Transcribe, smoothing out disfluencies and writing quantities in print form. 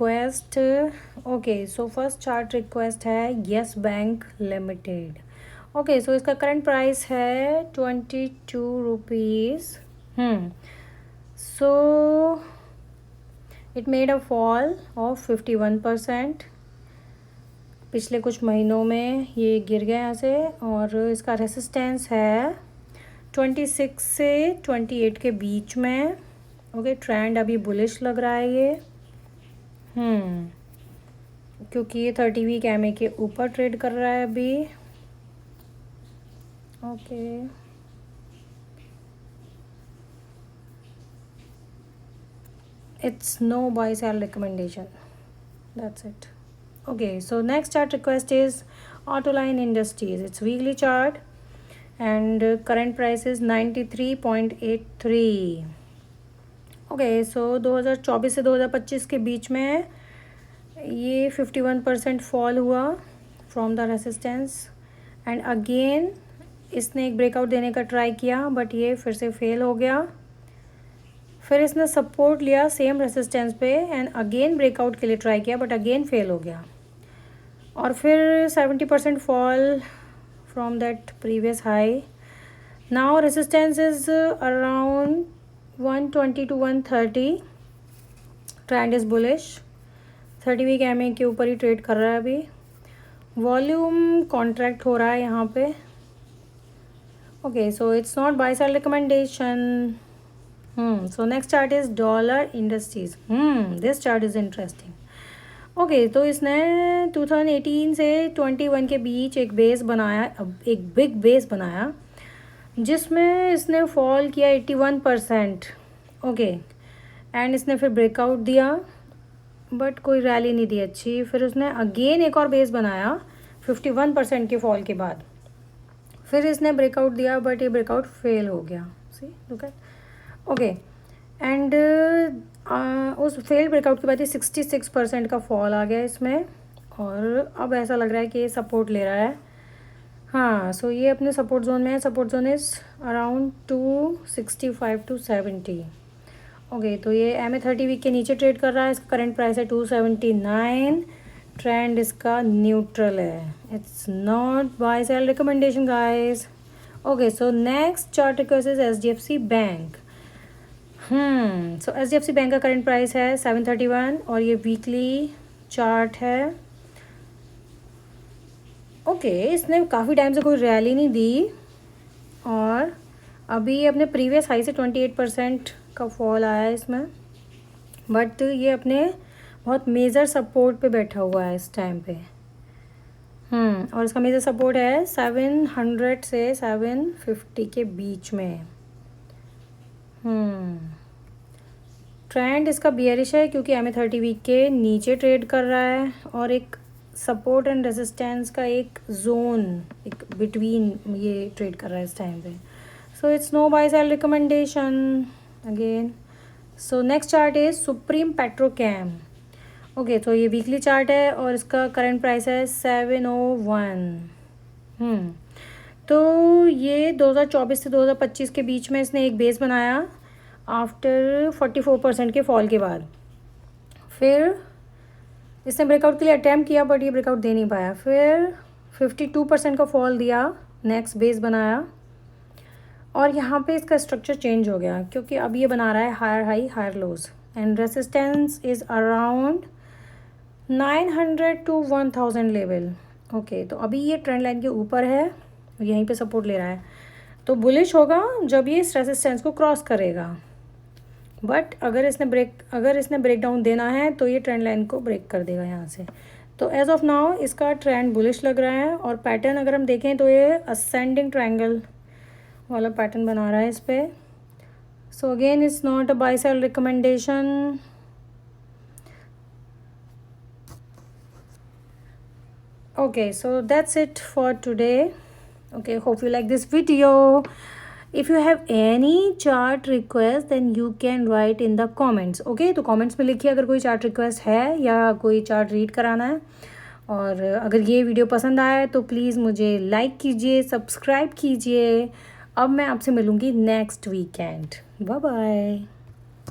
Request. Okay, so first chart request है yes bank limited. Okay, सो इसका current price है 22 rupees. So it made a fall of 51%। पिछले कुछ महीनों में ये गिर गया यहाँ से, और इसका रेसिस्टेंस है 26 से 28 के बीच में। ओके, ट्रेंड अभी बुलिश लग रहा है ये, क्योंकि ये 30 वीक एमए के ऊपर ट्रेड कर रहा है अभी। Okay, it's no buy sell recommendation, that's it. Okay, so next chart request is Autoline Industries. It's weekly chart and current price is 93.83. Okay, so 2024 से 2025 के बीच में ये 51% फॉल हुआ from the resistance, and again इसने एक breakout देने का try किया बट ये फिर से फेल हो गया। फिर इसने सपोर्ट लिया सेम रेसिस्टेंस पे एंड अगेन ब्रेकआउट के लिए ट्राई किया बट अगेन फेल हो गया, और फिर 70% fall from that previous high. Now resistance is around 120 to 130। Trend is bullish, 30 week MA के ऊपर ही ट्रेड कर रहा है अभी। वॉल्यूम कॉन्ट्रैक्ट हो रहा है यहाँ पे। Okay, so it's not buy sell recommendation. So next chart is Dollar Industries. This chart is interesting. Okay, तो इसने 2018 से 21 के बीच एक बेस बनाया, एक बिग बेस बनाया जिसमें इसने फॉल किया 81%। ओके, एंड इसने फिर ब्रेकआउट दिया बट कोई रैली नहीं दी अच्छी। फिर उसने अगेन एक और बेस बनाया 51% के फॉल के बाद। फिर इसने ब्रेकआउट दिया बट ये ब्रेकआउट फेल हो गया। See look at, okay, and उस फेल ब्रेकआउट के बाद ये 66% का फॉल आ गया इसमें, और अब ऐसा लग रहा है कि ये सपोर्ट ले रहा है। हाँ, सो ये अपने सपोर्ट जोन में है। Support zone is around 265 to 70। Okay, तो ये एमए 30 वीक के नीचे ट्रेड कर रहा है। इसका करंट प्राइस है 279। ट्रेंड इसका न्यूट्रल है। It's not buy sell recommendation guys. Okay, so next chart request is HDFC bank. So HDFC bank का करंट प्राइस है 731 और ये वीकली चार्ट है। ओके, इसने काफ़ी टाइम से कोई रैली नहीं दी, और अभी अपने प्रीवियस हाई से 28% का फॉल आया है इसमें, बट ये अपने बहुत मेजर सपोर्ट पे बैठा हुआ है इस टाइम पे। और इसका मेजर सपोर्ट है 700 से 750 के बीच में। ट्रेंड इसका बियरिश है क्योंकि एमए 30 वीक के नीचे ट्रेड कर रहा है, और एक सपोर्ट एंड रेजिस्टेंस का एक जोन, एक बिटवीन ये ट्रेड कर रहा है इस टाइम पे। So it's no buy sell recommendation again. So next chart is Supreme Petrochem. Okay, तो ये वीकली चार्ट है और इसका करंट प्राइस है 701। तो ये 2024 से 2025 के बीच में इसने एक बेस बनाया आफ्टर 44% के फॉल के बाद। फिर इसने ब्रेकआउट के लिए अटैम्प्ट किया बट ये ब्रेकआउट दे नहीं पाया। फिर 52% का फॉल दिया, नेक्स्ट बेस बनाया, और यहाँ पे इसका स्ट्रक्चर चेंज हो गया क्योंकि अब ये बना रहा है higher high higher lows, and resistance is around 900 to 1000 level. Okay, तो अभी ये ट्रेंड लाइन के ऊपर है, यहीं पे सपोर्ट ले रहा है, तो बुलिश होगा जब ये इस रेसिस्टेंस को क्रॉस करेगा। बट अगर इसने ब्रेक डाउन देना है तो ये ट्रेंड लाइन को ब्रेक कर देगा यहाँ से। तो एज ऑफ नाउ इसका ट्रेंड बुलिश लग रहा है, और पैटर्न अगर हम देखें तो ये असेंडिंग ट्रायंगल वाला पैटर्न बना रहा है इस पर। So again it's not a buy sell recommendation. Okay, so that's it for today. Okay, hope you like this video. If you have any chart request then you can write in the comments. Okay, तो comments में लिखिए अगर कोई chart request है या कोई chart read कराना है। और अगर ये वीडियो पसंद आए तो प्लीज़ मुझे लाइक कीजिए, सब्सक्राइब कीजिए। अब मैं आपसे मिलूँगी नेक्स्ट वीकेंड। Bye bye.